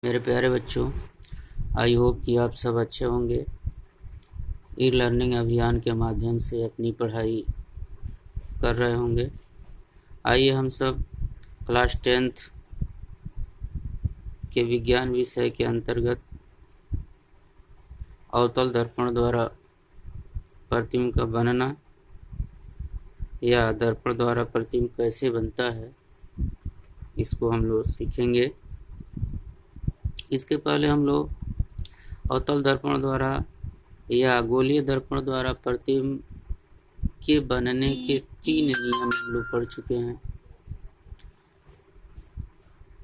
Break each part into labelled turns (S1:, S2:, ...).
S1: मेरे प्यारे बच्चों, आई होप कि आप सब अच्छे होंगे। ई लर्निंग अभियान के माध्यम से अपनी पढ़ाई कर रहे होंगे। आइए हम सब क्लास 10th के विज्ञान विषय के अंतर्गत अवतल दर्पण द्वारा प्रतिबिंब का बनना या दर्पण द्वारा प्रतिबिंब कैसे बनता है, इसको हम लोग सीखेंगे। इसके पहले हम लोग अवतल दर्पण द्वारा या गोलीय दर्पण द्वारा प्रतिबिंब के बनने के 3 नियम हम लोग पढ़ चुके हैं।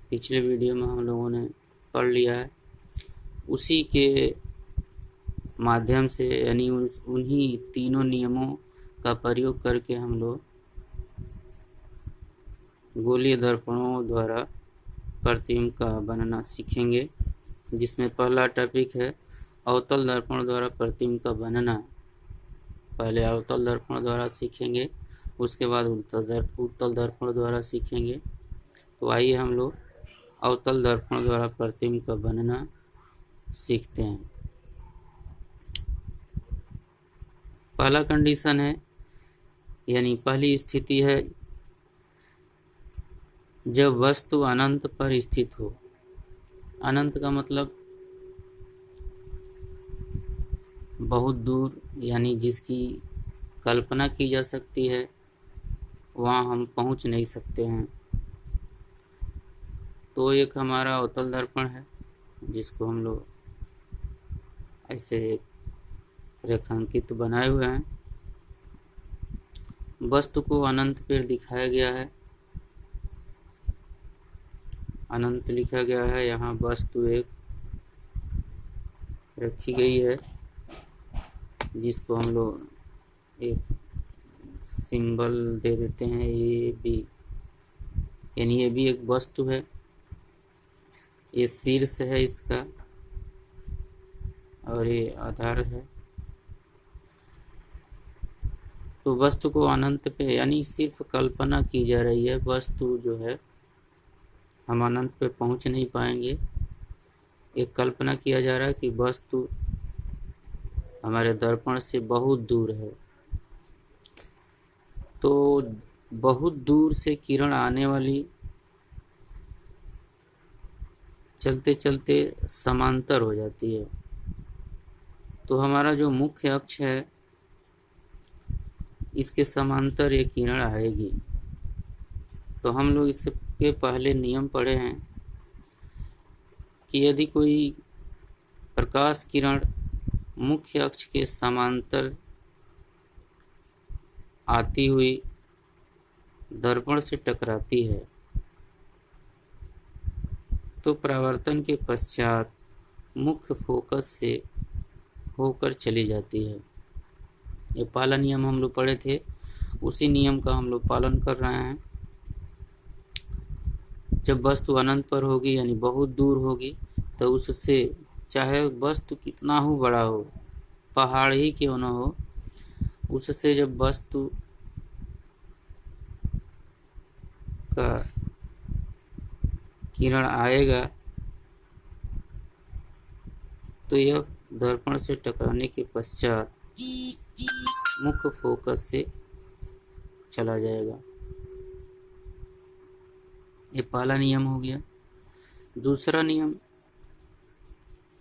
S1: पिछले वीडियो में हम लोगों ने पढ़ लिया है। उसी के माध्यम से यानी उन्हीं तीनों नियमों का प्रयोग करके हम लोग गोलीय दर्पणों द्वारा प्रतिबिंब का बनना सीखेंगे, जिसमें पहला टॉपिक है अवतल दर्पण द्वारा प्रतिबिंब का बनना। पहले अवतल दर्पण द्वारा सीखेंगे, उसके बाद उत्तल दर्पण द्वारा सीखेंगे। तो आइए हम लोग अवतल दर्पण द्वारा प्रतिबिंब का बनना सीखते हैं। पहला कंडीशन है, यानी पहली स्थिति है, जब वस्तु अनंत पर स्थित हो। अनंत का मतलब बहुत दूर, यानी जिसकी कल्पना की जा सकती है वहाँ हम पहुँच नहीं सकते हैं। तो एक हमारा अवतल दर्पण है, जिसको हम लोग ऐसे रेखांकित बनाए हुए हैं। वस्तु को अनंत पर दिखाया गया है, अनंत लिखा गया है। यहाँ वस्तु एक रखी गई है, जिसको हम लोग एक सिंबल दे देते हैं ए बी, यानी ये भी एक वस्तु है। ये शीर्ष है इसका और ये आधार है। तो वस्तु को अनंत पे, यानी सिर्फ कल्पना की जा रही है। वस्तु जो है हम अनंत पे पहुंच नहीं पाएंगे। एक कल्पना किया जा रहा है कि वस्तु हमारे दर्पण से बहुत दूर है। तो बहुत दूर से किरण आने वाली चलते चलते समांतर हो जाती है। तो हमारा जो मुख्य अक्ष है, इसके समांतर ये किरण आएगी। तो हम लोग इसके पहले नियम पढ़े हैं कि यदि कोई प्रकाश किरण मुख्य अक्ष के समांतर आती हुई दर्पण से टकराती है, तो परावर्तन के पश्चात मुख्य फोकस से होकर चली जाती है। ये पहला नियम हम लोग पढ़े थे, उसी नियम का हम लोग पालन कर रहे हैं। जब वस्तु अनंत पर होगी, यानी बहुत दूर होगी, तो उससे चाहे वस्तु कितना हो बड़ा हो, पहाड़ ही क्यों न हो, उससे जब वस्तु का किरण आएगा तो यह दर्पण से टकराने के पश्चात मुख्य फोकस से चला जाएगा। ये पहला नियम हो गया। दूसरा नियम,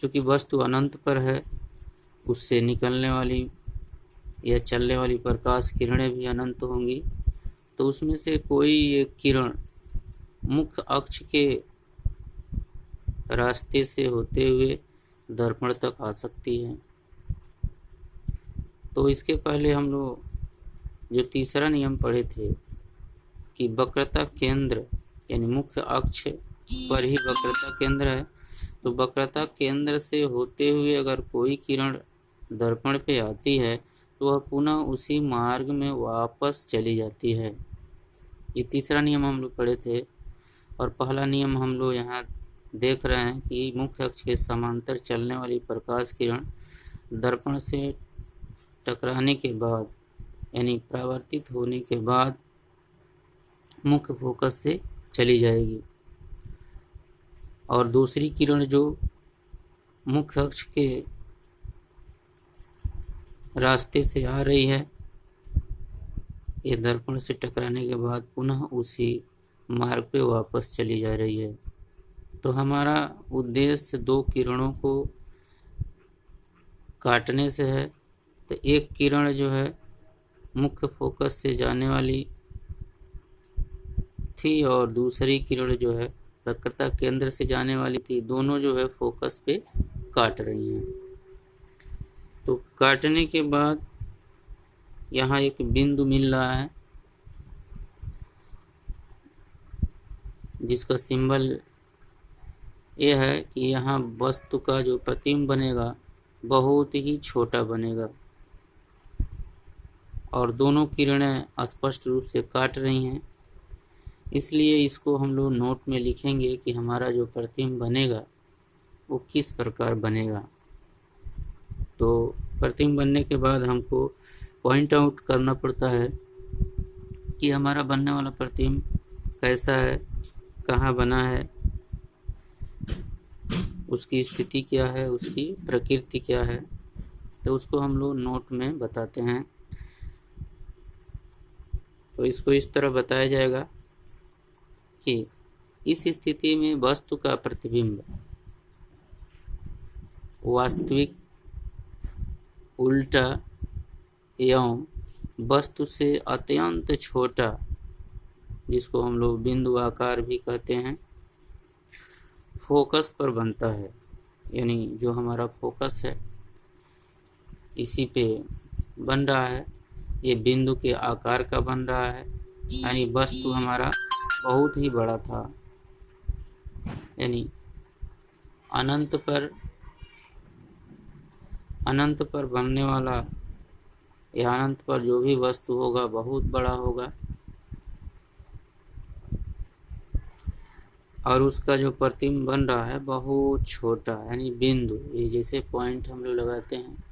S1: चूँकि वस्तु अनंत पर है, उससे निकलने वाली या चलने वाली प्रकाश किरणें भी अनंत होंगी। तो उसमें से कोई एक किरण मुख्य अक्ष के रास्ते से होते हुए दर्पण तक आ सकती है। तो इसके पहले हम लोग जो तीसरा नियम पढ़े थे कि वक्रता केंद्र, यानी मुख्य अक्ष पर ही वक्रता केंद्र है, तो वक्रता केंद्र से होते हुए अगर कोई किरण दर्पण पे आती है तो वह पुनः उसी मार्ग में वापस चली जाती है। ये तीसरा नियम हम लोग पढ़े थे। और पहला नियम हम लोग यहाँ देख रहे हैं कि मुख्य अक्ष के समांतर चलने वाली प्रकाश किरण दर्पण से टकराने के बाद, यानी परावर्तित होने के बाद मुख्य फोकस से चली जाएगी। और दूसरी किरण जो मुख्य अक्ष के रास्ते से आ रही है, ये दर्पण से टकराने के बाद पुनः उसी मार्ग पे वापस चली जा रही है। तो हमारा उद्देश्य दो किरणों को काटने से है। तो एक किरण जो है मुख्य फोकस से जाने वाली थी और दूसरी किरण जो है वक्रता केंद्र से जाने वाली थी। दोनों जो है फोकस पे काट रही हैं। तो काटने के बाद यहाँ एक बिंदु मिल रहा है जिसका सिंबल ये है कि यहाँ वस्तु का जो प्रतिबिंब बनेगा बहुत ही छोटा बनेगा और दोनों किरणें स्पष्ट रूप से काट रही हैं। इसलिए इसको हम लोग नोट में लिखेंगे कि हमारा जो प्रतिबिंब बनेगा वो किस प्रकार बनेगा। तो प्रतिबिंब बनने के बाद हमको पॉइंट आउट करना पड़ता है कि हमारा बनने वाला प्रतिबिंब कैसा है, कहाँ बना है, उसकी स्थिति क्या है, उसकी प्रकृति क्या है। तो उसको हम लोग नोट में बताते हैं। तो इसको इस तरह बताया जाएगा कि इस स्थिति में वस्तु का प्रतिबिंब वास्तविक, उल्टा एवं वस्तु से अत्यंत छोटा, जिसको हम लोग बिंदु आकार भी कहते हैं, फोकस पर बनता है। यानी जो हमारा फोकस है इसी पे बन रहा है, ये बिंदु के आकार का बन रहा है। यानी वस्तु हमारा बहुत ही बड़ा था। यानी अनंत पर बनने वाला या अनंत पर जो भी वस्तु होगा बहुत बड़ा होगा और उसका जो प्रतिबिंब बन रहा है बहुत छोटा। यानी बिंदु, ये जैसे पॉइंट हम लोग लगाते हैं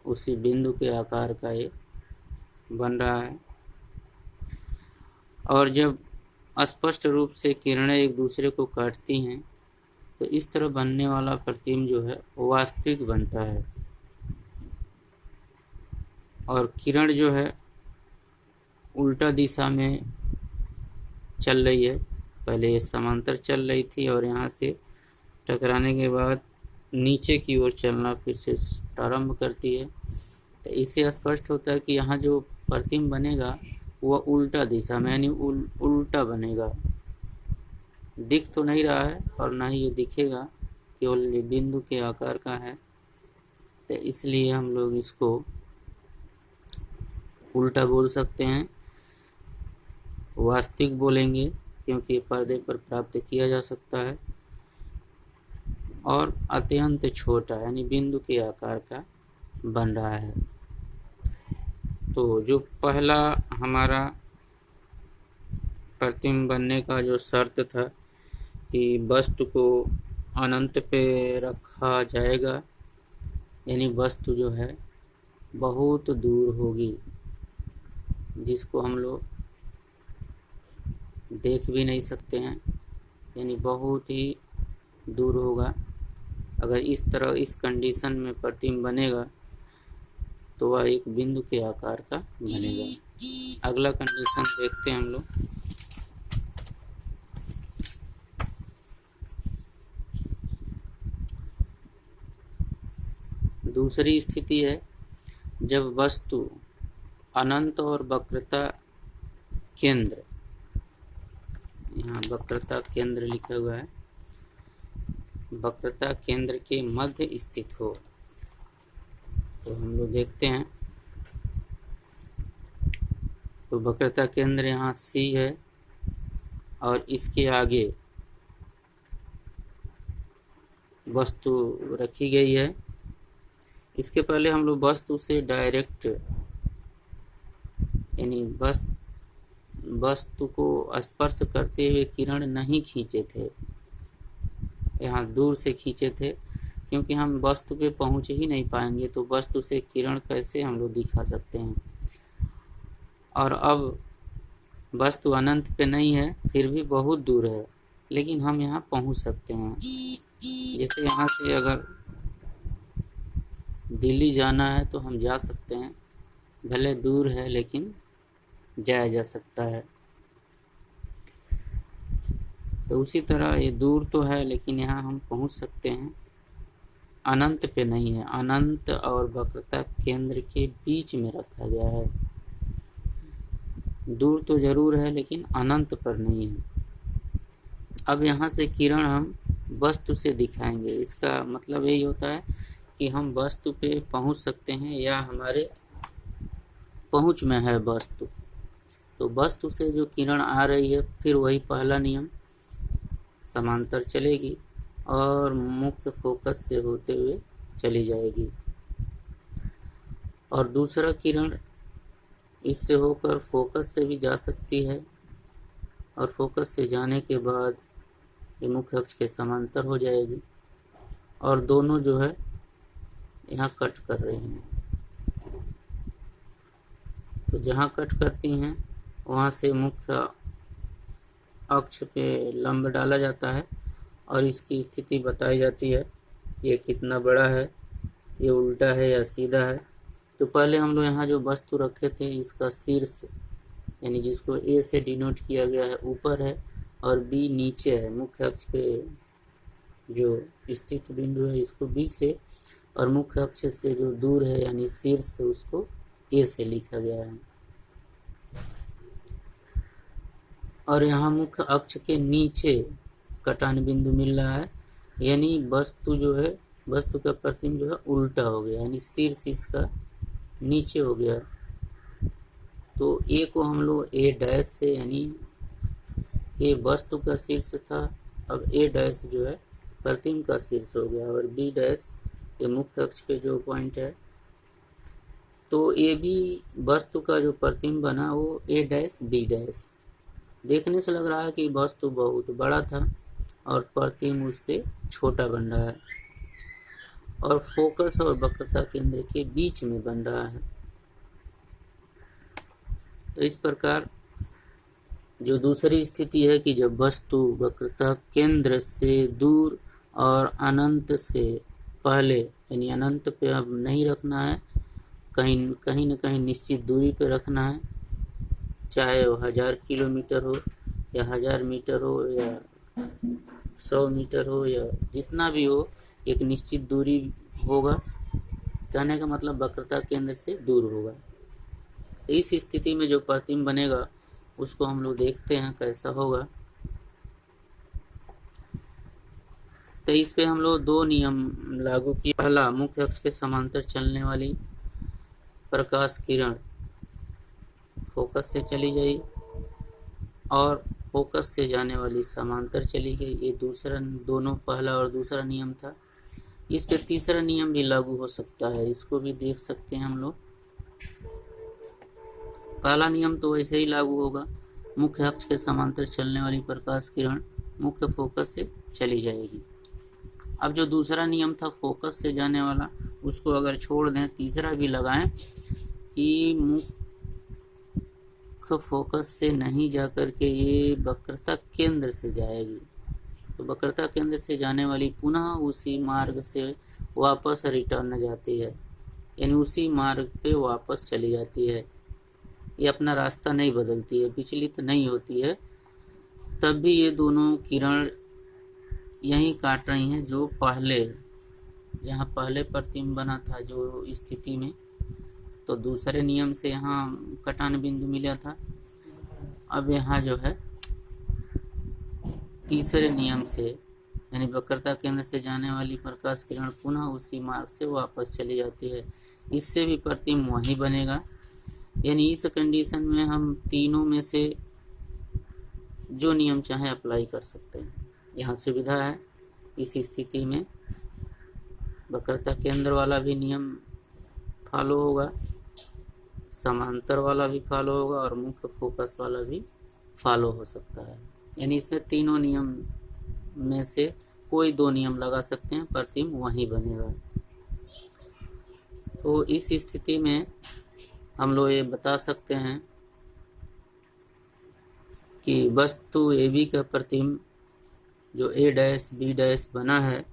S1: उसी बिंदु के आकार का ये बन रहा है। और जब स्पष्ट रूप से किरणें एक दूसरे को काटती हैं तो इस तरह बनने वाला प्रतिबिंब जो है वास्तविक बनता है। और किरण जो है उल्टा दिशा में चल रही है। पहले ये समांतर चल रही थी और यहाँ से टकराने के बाद नीचे की ओर चलना फिर से प्रारंभ करती है। तो इससे स्पष्ट होता है कि यहाँ जो प्रतिबिंब बनेगा वह उल्टा दिशा में, यानी उल्टा बनेगा। दिख तो नहीं रहा है और ना ही ये दिखेगा, केवल बिंदु के आकार का है। तो इसलिए हम लोग इसको उल्टा बोल सकते हैं, वास्तविक बोलेंगे क्योंकि पर्दे पर प्राप्त किया जा सकता है, और अत्यंत छोटा यानी बिंदु के आकार का बन रहा है। तो जो पहला हमारा प्रतिबिंब बनने का जो शर्त था कि वस्तु को अनंत पे रखा जाएगा, यानी वस्तु जो है बहुत दूर होगी, जिसको हम लोग देख भी नहीं सकते हैं, यानी बहुत ही दूर होगा। अगर इस तरह इस कंडीशन में प्रतिबिंब बनेगा तो वह एक बिंदु के आकार का बनेगा। अगला कंडीशन देखते हैं हम लोग। दूसरी स्थिति है जब वस्तु अनंत और वक्रता केंद्र, यहाँ वक्रता केंद्र लिखा हुआ है, वक्रता केंद्र के मध्य स्थित हो। तो हम लोग देखते हैं। तो वक्रता केंद्र यहाँ C है और इसके आगे वस्तु रखी गई है। इसके पहले हम लोग वस्तु से डायरेक्ट यानी वस्तु को स्पर्श करते हुए किरण नहीं खींचे थे, यहाँ दूर से खींचे थे, क्योंकि हम वस्तु पे पहुँच ही नहीं पाएंगे तो वस्तु से किरण कैसे हम लोग दिखा सकते हैं। और अब वस्तु अनंत पे नहीं है, फिर भी बहुत दूर है, लेकिन हम यहाँ पहुँच सकते हैं। जैसे यहाँ से अगर दिल्ली जाना है तो हम जा सकते हैं, भले दूर है लेकिन जाया जा सकता है। तो उसी तरह ये दूर तो है लेकिन यहाँ हम पहुँच सकते हैं, अनंत पे नहीं है। अनंत और वक्रता केंद्र के बीच में रखा गया है। दूर तो जरूर है लेकिन अनंत पर नहीं है। अब यहाँ से किरण हम वस्तु से दिखाएंगे। इसका मतलब यही होता है कि हम वस्तु पे पहुँच सकते हैं या हमारे पहुँच में है वस्तु। तो वस्तु से जो किरण आ रही है, फिर वही पहला नियम, समांतर चलेगी और मुख्य फोकस से होते हुए चली जाएगी। और दूसरा किरण इससे होकर फोकस से भी जा सकती है और फोकस से जाने के बाद ये मुख्य अक्ष के समांतर हो जाएगी और दोनों जो है यहाँ कट कर रही हैं। तो जहाँ कट करती हैं वहाँ से मुख्य अक्ष पे लंब डाला जाता है और इसकी स्थिति बताई जाती है, ये कितना बड़ा है, ये उल्टा है या सीधा है। तो पहले हम लोग यहाँ जो वस्तु रखे थे, इसका शीर्ष यानी जिसको ए से डिनोट किया गया है ऊपर है और बी नीचे है। मुख्य अक्ष पे जो स्थित बिंदु है इसको बी से, और मुख्य अक्ष से जो दूर है यानी शीर्ष से उसको ए से लिखा गया है। और यहाँ मुख्य अक्ष के नीचे कटान बिंदु मिल रहा है, यानी वस्तु जो है, वस्तु का प्रतिबिंब जो है उल्टा हो गया, यानी शीर्ष इसका नीचे हो गया। तो ए को हम लोग ए डैश से, यानी ए वस्तु का शीर्ष था, अब ए डैश जो है प्रतिबिंब का शीर्ष हो गया, और बी डैश ये मुख्य अक्ष पे जो पॉइंट है। तो ए बी वस्तु का जो प्रतिबिंब बना वो ए डैश बी डैश। देखने से लग रहा है कि वस्तु बहुत बड़ा था और प्रतिबिंब उससे छोटा बन रहा है और फोकस और वक्रता केंद्र के बीच में बन रहा है। तो इस प्रकार जो दूसरी स्थिति है कि जब वस्तु वक्रता केंद्र से दूर और अनंत से पहले, यानी अनंत पे अब नहीं रखना है, कहीं कहीं न कहीं निश्चित दूरी पे रखना है, चाहे वो 1000 किलोमीटर हो या 1000 मीटर हो या 100 मीटर हो या जितना भी हो, एक निश्चित दूरी होगा। कहने का मतलब वक्रता केंद्र से दूर होगा। तो इस स्थिति में जो प्रतिबिंब बनेगा उसको हम लोग देखते हैं कैसा होगा। तो इस पे हम लोग दो नियम लागू किए। पहला, मुख्य अक्ष के समांतर चलने वाली प्रकाश किरण फोकस से चली गई और फोकस से जाने वाली समांतर चली गई। ये दूसरा, दोनों पहला और दूसरा नियम था। इस पे तीसरा नियम भी लागू हो सकता है, इसको भी देख सकते हैं हम लोग। पहला नियम तो वैसे ही लागू होगा, मुख्य अक्ष के समांतर चलने वाली प्रकाश किरण मुख्य फोकस से चली जाएगी। अब जो दूसरा नियम था फोकस से जाने वाला, उसको अगर छोड़ दें, तीसरा भी लगाएं कि मुख्य फोकस से नहीं जाकर के ये वक्रता केंद्र से जाएगी। तो वक्रता केंद्र से जाने वाली पुनः उसी मार्ग से वापस रिटर्न जाती है, यानी उसी मार्ग पे वापस चली जाती है। ये अपना रास्ता नहीं बदलती है, विचलित नहीं होती है। तब भी ये दोनों किरण यहीं काट रही हैं जो पहले, जहाँ पहले प्रतिबिंब बना था जो स्थिति में, तो दूसरे नियम से यहाँ कटान बिंदु मिला था। अब यहाँ जो है तीसरे नियम से, यानी वक्रता केंद्र से जाने वाली प्रकाश किरण पुनः उसी मार्ग से वापस चली जाती है। इससे भी प्रतिबिंब वहीं बनेगा। यानी इस कंडीशन में हम तीनों में से जो नियम चाहे अप्लाई कर सकते हैं। यहाँ सुविधा है, इस स्थिति में वक्रता केंद्र वाला भी नियम फॉलो होगा, समांतर वाला भी फॉलो होगा और मुख्य फोकस वाला भी फॉलो हो सकता है। यानी इसमें तीनों नियम में से कोई दो नियम लगा सकते हैं, प्रतिबिंब वहीं बनेगा। तो इस स्थिति में हम लोग ये बता सकते हैं कि वस्तु AB का प्रतिबिंब जो ए डैश बी डैश बना है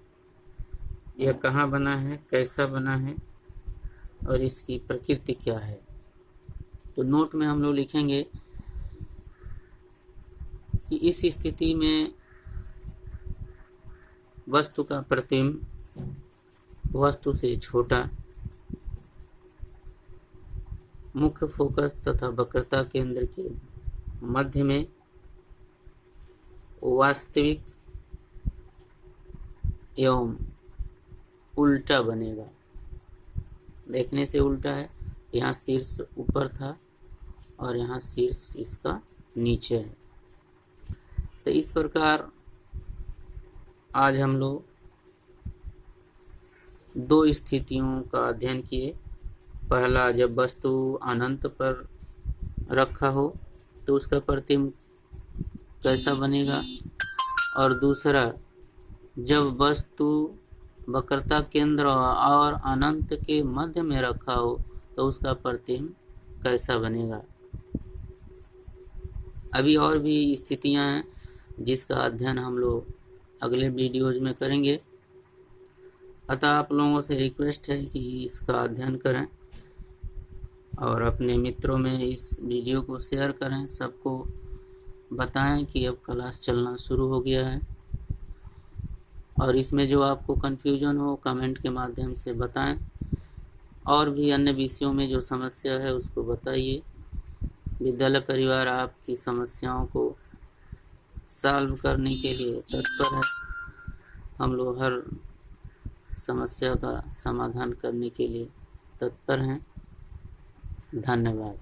S1: यह कहाँ बना है, कैसा बना है और इसकी प्रकृति क्या है। तो नोट में हम लोग लिखेंगे कि इस स्थिति में वस्तु का प्रतिबिंब वस्तु से छोटा, मुख्य फोकस तथा वक्रता केंद्र के मध्य में वास्तविक एवं उल्टा बनेगा। देखने से उल्टा है, यहाँ शीर्ष ऊपर था और यहाँ शीर्ष इसका नीचे है। तो इस प्रकार आज हम लोग दो स्थितियों का अध्ययन किए। पहला, जब वस्तु अनंत पर रखा हो तो उसका प्रतिबिंब कैसा बनेगा, और दूसरा, जब वस्तु वक्रता केंद्र और अनंत के मध्य में रखा हो तो उसका प्रतिबिंब कैसा बनेगा। अभी और भी स्थितियां हैं जिसका अध्ययन हम लोग अगले वीडियोज में करेंगे। अतः आप लोगों से रिक्वेस्ट है कि इसका अध्ययन करें और अपने मित्रों में इस वीडियो को शेयर करें, सबको बताएं कि अब क्लास चलना शुरू हो गया है। और इसमें जो आपको कन्फ्यूजन हो कमेंट के माध्यम से बताएं, और भी अन्य विषयों में जो समस्या है उसको बताइए। विद्यालय परिवार आपकी समस्याओं को सॉल्व करने के लिए तत्पर है। हम लोग हर समस्या का समाधान करने के लिए तत्पर हैं। धन्यवाद।